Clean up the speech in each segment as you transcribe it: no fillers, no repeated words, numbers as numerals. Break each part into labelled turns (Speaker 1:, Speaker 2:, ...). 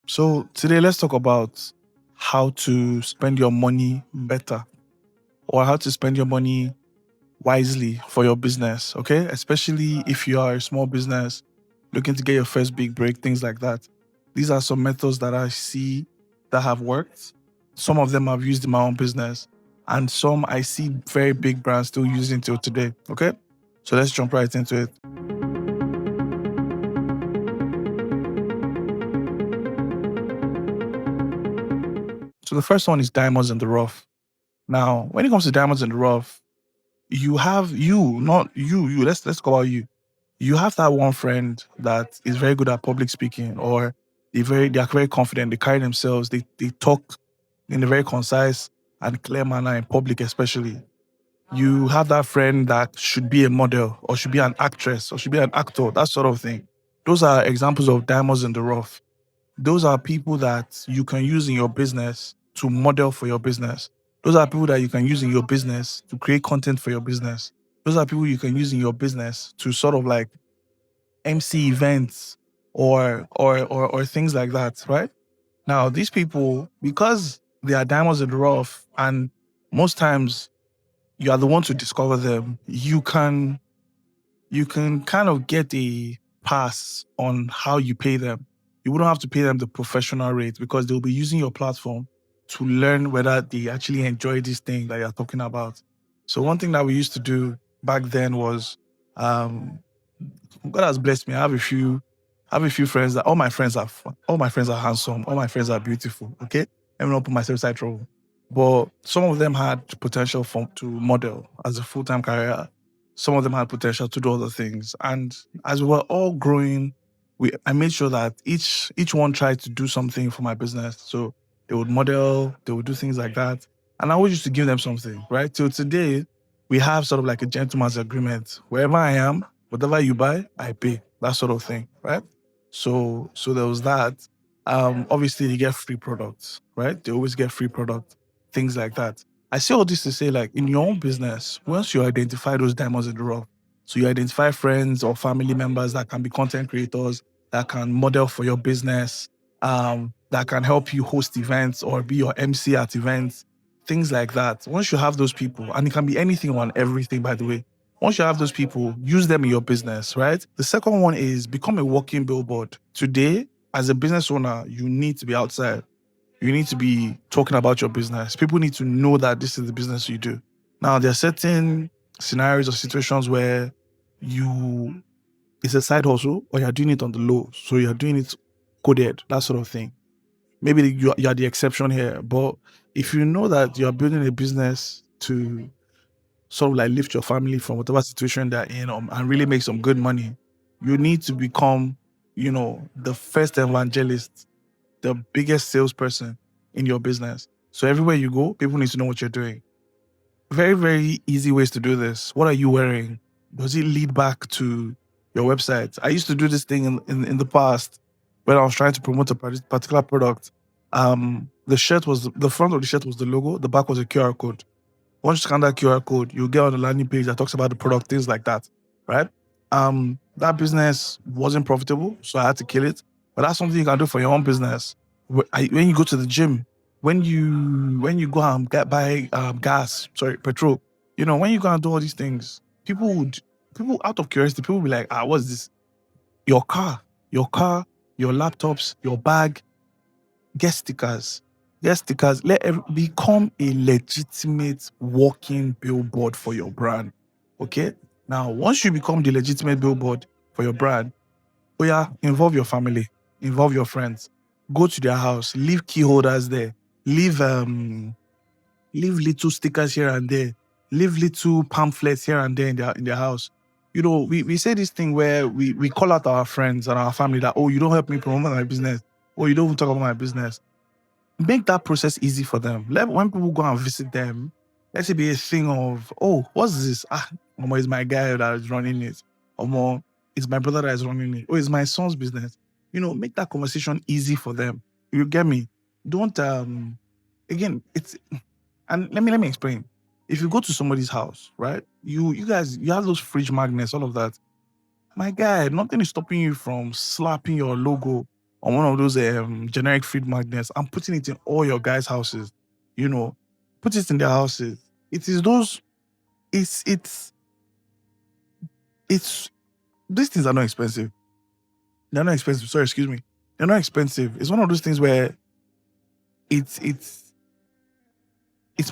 Speaker 1: So today let's talk about how to spend your money better or how to spend your money wisely for your business, okay? Especially if you are a small business looking to get your first big break, things like that. These are some methods that I see that have worked. Some of them I've used in my own business, and some I see very big brands still using till today, okay? So let's jump right into it. So the first one is diamonds in the rough. Now, when it comes to diamonds in the rough, you have you, not you. Let's go about you. You have that one friend that is very good at public speaking, or they are very confident. They carry themselves. They talk in a very concise and clear manner in public, especially. You have that friend that should be a model, or should be an actress, or should be an actor, that sort of thing. Those are examples of diamonds in the rough. Those are people that you can use in your business to model for your business. Those are people that you can use in your business to create content for your business. Those are people you can use in your business to sort of like MC events or things like that, right? Now, these people, because they are diamonds in the rough, and most times you are the one to discover them, you can kind of get a pass on how you pay them. You wouldn't have to pay them the professional rate because they'll be using your platform to learn whether they actually enjoy this thing that you're talking about. So one thing that we used to do back then was, um, God has blessed me. I have a few friends that all my friends are handsome, all my friends are beautiful. Okay, let me not put myself inside trouble. But some of them had potential to model as a full-time career. Some of them had potential to do other things. And as we were all growing, I made sure that each one tried to do something for my business. So they would model, they would do things like that. And I always used to give them something, right? Till today, we have sort of like a gentleman's agreement. Wherever I am, whatever you buy, I pay. That sort of thing, right? So there was that. Obviously they get free products, right? They always get free product, things like that. I say all this to say, like, in your own business, once you identify those diamonds in the rough, so you identify friends or family members that can be content creators, that can model for your business, that can help you host events or be your MC at events, things like that. Once you have those people, and it can be anything on everything, by the way. Once you have those people, use them in your business, right? The second one is become a walking billboard. Today, as a business owner, you need to be outside. You need to be talking about your business. People need to know that this is the business you do. Now, there are certain scenarios or situations where you it's a side hustle, or you're doing it on the low. So you're doing it coded, that sort of thing. Maybe you're the exception here. But if you know that you're building a business to sort of like lift your family from whatever situation they're in, and really make some good money, you need to become, the first evangelist, the biggest salesperson in your business. So everywhere you go, people need to know what you're doing. Very, very easy ways to do this. What are you wearing? Does it lead back to your website? I used to do this thing in the past when I was trying to promote a particular product. The front of the shirt was the logo, the back was a QR code. Once you scan that QR code, you'll get on the landing page that talks about the product, things like that, right? That business wasn't profitable, so I had to kill it. But that's something you can do for your own business. When you go to the gym, when you go and buy petrol, when you go and do all these things, people out of curiosity, people will be like, what's this? Your car, your laptops, your bag, get stickers. Get stickers. Become a legitimate walking billboard for your brand. Okay? Now, once you become the legitimate billboard for your brand, involve your family, involve your friends. Go to their house, leave key holders there, leave little stickers here and there, leave little pamphlets here and there in their house. We say this thing where we call out our friends and our family that, oh, you don't help me promote my business, or you don't even talk about my business. Make that process easy for them. When people go and visit them, let it be a thing of, oh, what's this? Omo, it's my guy that is running it. Omo, it's my brother that is running it. Oh, it's my son's business. Make that conversation easy for them. You get me? Don't again, it's and let me explain. If you go to somebody's house, right? You guys, you have those fridge magnets, all of that. My guy, nothing is stopping you from slapping your logo on one of those generic feed magnets and putting it in all your guys' houses. Put it in their houses. It is those. It's these things are not expensive. They're not expensive. Sorry, excuse me. They're not expensive. It's one of those things where it's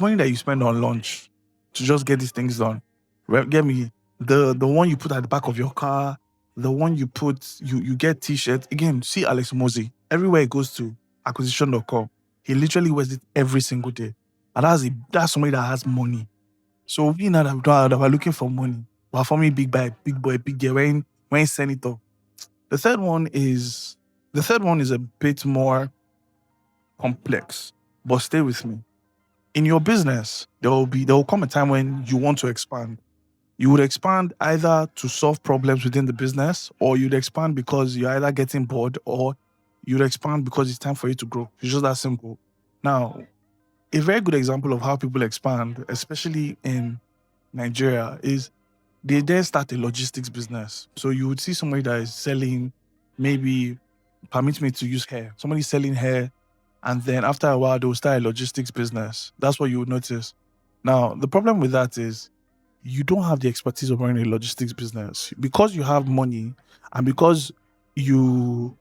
Speaker 1: money that you spend on lunch to just get these things done. Right? Get me the one you put at the back of your car, the one you put you get t-shirts. Again, see Alex Mosey everywhere he goes to acquisition.com. He literally wears it every single day, and that's somebody that has money. So we now that we're looking for money, we're forming big boy, big girl, when senator. The third one is a bit more complex, but stay with me. In your business, there will come a time when you want to expand. You would expand either to solve problems within the business, or you'd expand because you're either getting bored, or you'd expand because it's time for you to grow. It's just that simple. Now, a very good example of how people expand, especially in Nigeria, is they then start a logistics business. So you would see somebody that is selling, maybe, permit me to use hair. Somebody selling hair, and then after a while, they will start a logistics business. That's what you would notice. Now, the problem with that is you don't have the expertise of running a logistics business. Because you have money, and because you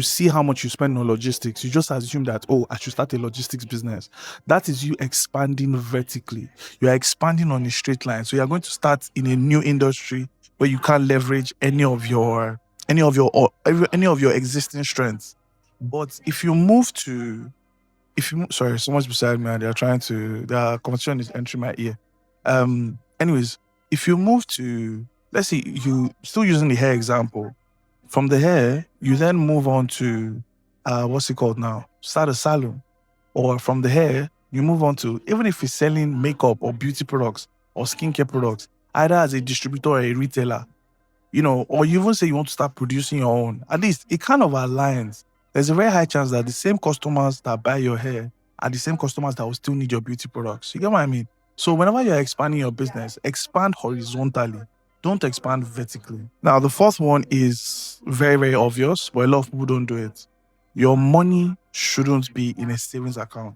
Speaker 1: see how much you spend on logistics, you just assume that, oh, I should start a logistics business. That is you expanding vertically. You are expanding on a straight line. So you are going to start in a new industry where you can't leverage any of your existing strengths. But sorry, someone's beside me and their conversation is entering my ear. Anyways, if you move to, let's say you still using the hair example, from the hair, you then move on to, what's it called now? Start a salon. Or from the hair, you move on to, even if it's selling makeup or beauty products or skincare products, either as a distributor or a retailer, or you even say you want to start producing your own, at least it kind of aligns. There's a very high chance that the same customers that buy your hair are the same customers that will still need your beauty products. You get what I mean? So whenever you're expanding your business, expand horizontally. Don't expand vertically. Now, the fourth one is very, very obvious, but a lot of people don't do it. Your money shouldn't be in a savings account.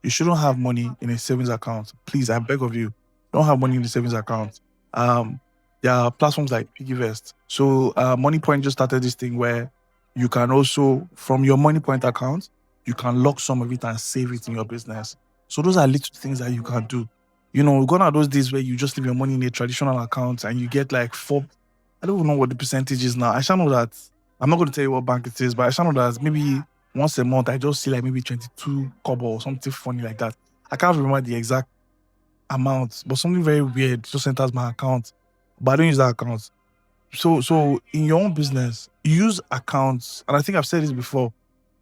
Speaker 1: You shouldn't have money in a savings account. Please, I beg of you, don't have money in the savings account. There are platforms like PiggyVest. So MoneyPoint just started this thing where you can also, from your MoneyPoint account, you can lock some of it and save it in your business. So those are little things that you can do. Gone are those days where you just leave your money in a traditional account and you get like I don't know what the percentage is now. I shall know that. I'm not going to tell you what bank it is, but I shall know that maybe once a month, I just see like maybe 22 kobo or something funny like that. I can't remember the exact amount, but something very weird just enters my account. But I don't use that account. So in your own business, use accounts. And I think I've said this before.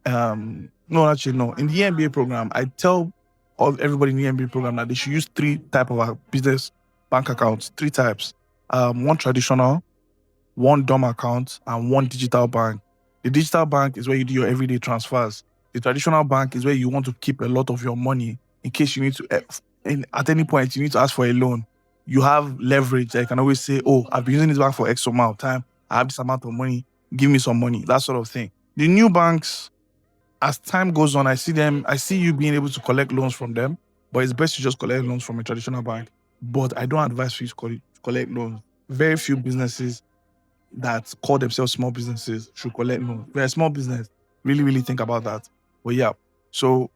Speaker 1: No, actually, no. In the MBA program, I tell everybody in the MBA program that they should use 3 types of business bank accounts. 3 types. One traditional, one dumb account, and one digital bank. The digital bank is where you do your everyday transfers. The traditional bank is where you want to keep a lot of your money in case you need to, at any point, you need to ask for a loan. You have leverage. You can always say, oh, I've been using this bank for X amount of time. I have this amount of money. Give me some money. That sort of thing. The new banks, as time goes on, I see you being able to collect loans from them, but it's best to just collect loans from a traditional bank. But I don't advise for you to collect loans. Very few businesses that call themselves small businesses should collect loans. We're a small business. Really, really think about that. But yeah, so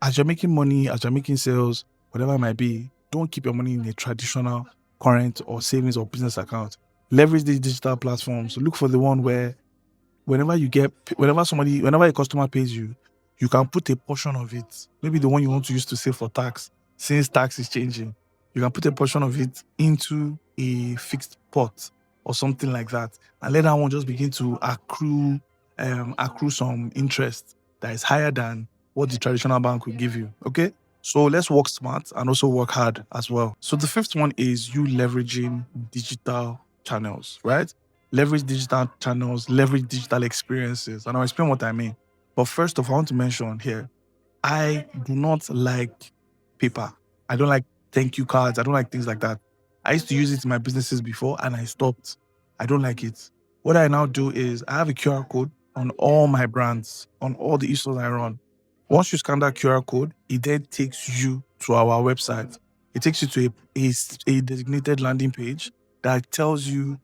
Speaker 1: as you're making money, as you're making sales, whatever it might be, don't keep your money in a traditional current or savings or business account. Leverage these digital platforms. Look for the one where whenever a customer pays you, you can put a portion of it, maybe the one you want to use to save for tax, since tax is changing, you can put a portion of it into a fixed pot or something like that, and let that one just begin to accrue some interest that is higher than what the traditional bank will give you. Okay? So let's work smart and also work hard as well. So the fifth one is you leveraging digital channels, right? Leverage digital channels, leverage digital experiences. And I'll explain what I mean. But first of all, I want to mention here, I do not like paper. I don't like thank you cards. I don't like things like that. I used to use it in my businesses before and I stopped. I don't like it. What I now do is I have a QR code on all my brands, on all the e-stores I run. Once you scan that QR code, it then takes you to our website. It takes you to a designated landing page that tells you,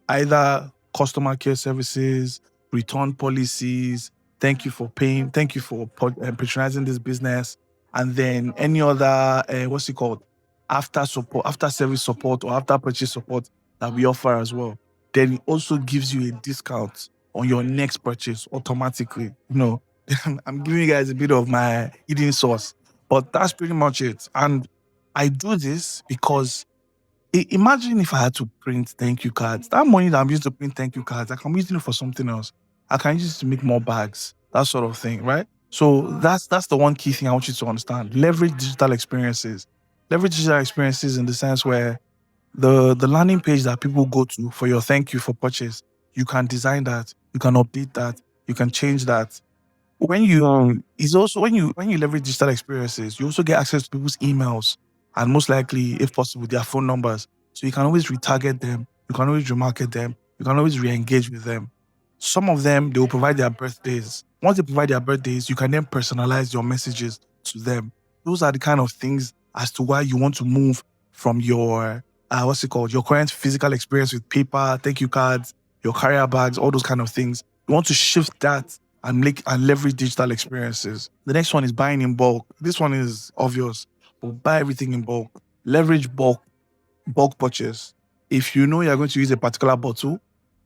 Speaker 1: either customer care services, return policies, thank you for paying, thank you for patronizing this business, and then any other, what's it called? After support, after service support, or after purchase support that we offer as well. Then it also gives you a discount on your next purchase automatically. I'm giving you guys a bit of my hidden sauce, but that's pretty much it. And I do this because imagine if I had to print thank you cards. That money that I'm using to print thank you cards, I can use it for something else. I can use it to make more bags, that sort of thing, right? So that's the one key thing I want you to understand. Leverage digital experiences. Leverage digital experiences in the sense where the landing page that people go to for your thank you for purchase, you can design that, you can update that, you can change that. When you is also when you leverage digital experiences, you also get access to people's emails and most likely, if possible, their phone numbers. So you can always retarget them, you can always remarket them, you can always re-engage with them. Some of them they will provide their birthdays. Once they provide their birthdays, you can then personalize your messages to them. Those are the kind of things as to why you want to move from your what's it called? Your current physical experience with paper, thank you cards, your carrier bags, all those kind of things. You want to shift that and leverage digital experiences. The next one is buying in bulk. This one is obvious, but buy everything in bulk. Leverage bulk purchase. If you know you're going to use a particular bottle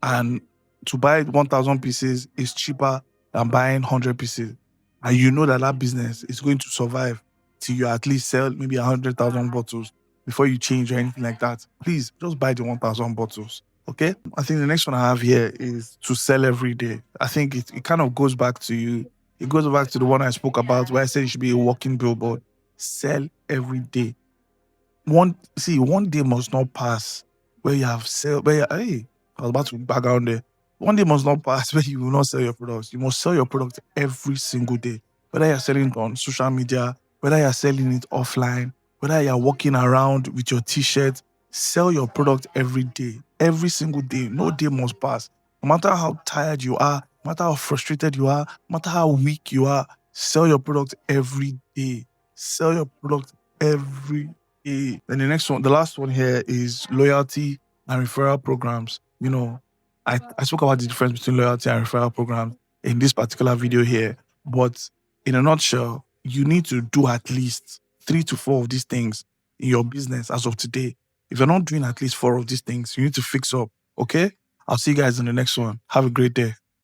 Speaker 1: and to buy 1,000 pieces is cheaper than buying 100 pieces, and you know that that business is going to survive till you at least sell maybe 100,000 bottles before you change or anything like that, please just buy the 1,000 bottles. Okay. I think the next one I have here is to sell every day. I think it kind of goes back to you. It goes back to the one I spoke about where I said it should be a walking billboard. Sell every day. One day must not pass where you have sell where hey, I was about to back on there. One day must not pass where you will not sell your products. You must sell your product every single day. Whether you're selling it on social media, whether you're selling it offline, whether you're walking around with your t-shirt, sell your product every day, every single day. No day must pass. No matter how tired you are, no matter how frustrated you are, no matter how weak you are, sell your product every day. Sell your product every day. Then the next one, the last one here is loyalty and referral programs. I spoke about the difference between loyalty and referral programs in this particular video here. But in a nutshell, you need to do at least 3 to 4 of these things in your business as of today. If you're not doing at least 4 of these things, you need to fix up. Okay? I'll see you guys in the next one. Have a great day.